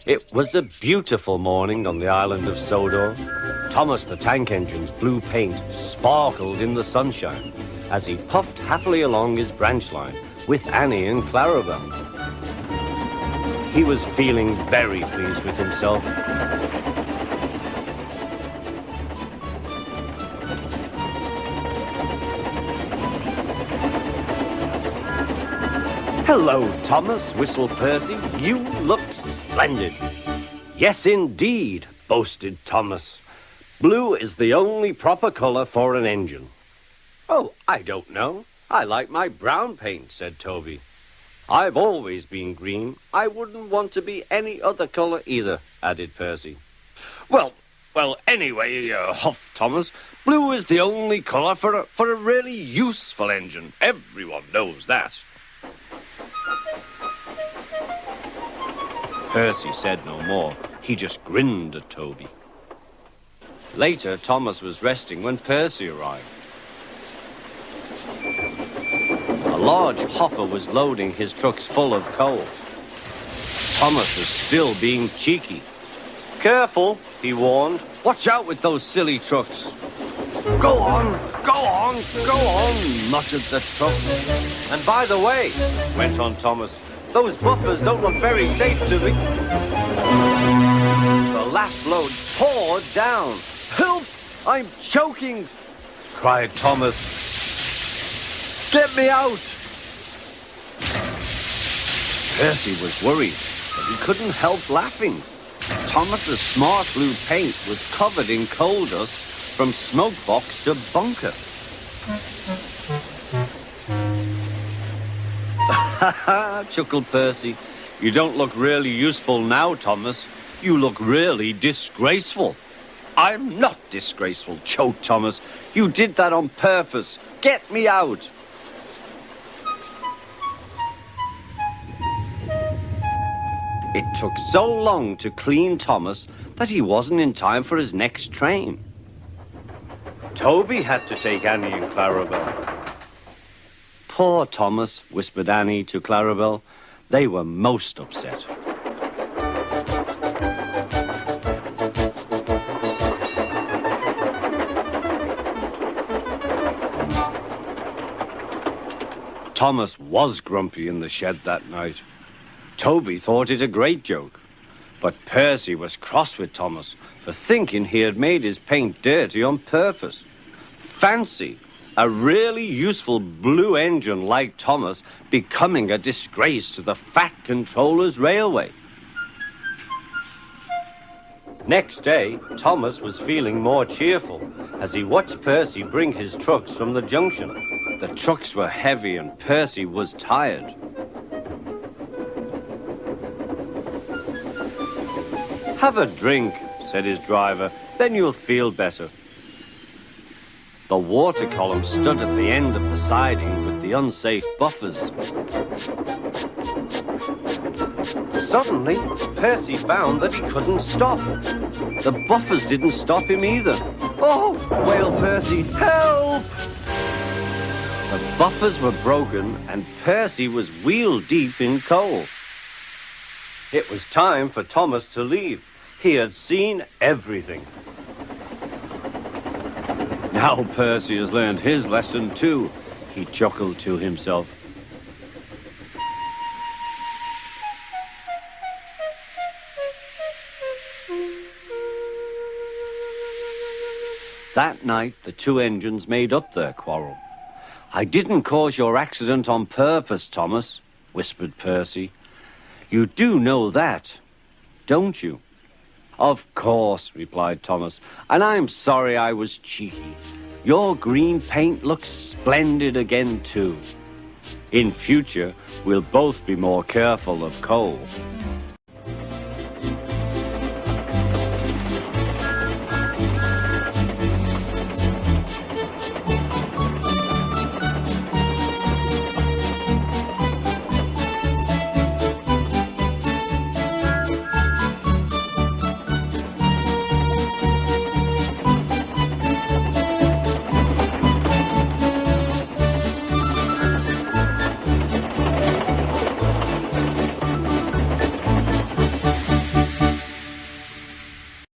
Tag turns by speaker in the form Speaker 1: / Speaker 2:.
Speaker 1: It was a beautiful morning on the island of Sodor. Thomas the Tank Engine's blue paint sparkled in the sunshine as he puffed happily along his branch line with Annie and Clarabel. He was feeling very pleased with himself. "Hello, Thomas," whistled Percy. "You look splendid." "Yes, indeed," boasted Thomas. "Blue is the only proper color for an engine." "Oh, I don't know. I like my brown paint," said Toby. "I've always been green. I wouldn't want to be any other color either," added Percy. Well, anyway, huffed Thomas, "blue is the only color for a really useful engine. Everyone knows that." Percy said no more. He just grinned at Toby. Later, Thomas was resting when Percy arrived. A large hopper was loading his trucks full of coal. Thomas was still being cheeky. "Careful," he warned. "Watch out with those silly trucks." Go on, muttered the trucks. "And by the way," went on Thomas, "those buffers don't look very safe to me." The last load poured down. "Help! I'm choking!" cried Thomas. "Get me out!" Percy was worried, but he couldn't help laughing. Thomas's smart blue paint was covered in coal dust from smoke box to bunker. "Ha ha!" chuckled Percy. "You don't look really useful now, Thomas. You look really disgraceful." "I'm not disgraceful," choked Thomas. "You did that on purpose. Get me out." It took so long to clean Thomas that he wasn't in time for his next train. Toby had to take Annie and Clarabel. "Poor Thomas," whispered Annie to Clarabel. They were most upset. Thomas was grumpy in the shed that night. Toby thought it a great joke, but Percy was cross with Thomas for thinking he had made his paint dirty on purpose. Fancy a really useful blue engine like Thomas becoming a disgrace to the Fat Controller's railway. Next day, Thomas was feeling more cheerful as he watched Percy bring his trucks from the junction. The trucks were heavy and Percy was tired. "Have a drink," said his driver, "then you'll feel better." The water column stood at the end of the siding with the unsafe buffers. Suddenly, Percy found that he couldn't stop. The buffers didn't stop him either. "Oh!" wailed Percy. "Help!" The buffers were broken and Percy was wheel-deep in coal. It was time for Thomas to leave. He had seen everything. "Now Percy has learned his lesson too," he chuckled to himself. That night, the two engines made up their quarrel. "I didn't cause your accident on purpose, Thomas," whispered Percy. "You do know that, don't you?" "Of course," replied Thomas, "and I'm sorry I was cheeky. Your green paint looks splendid again, too. In future, we'll both be more careful of coal."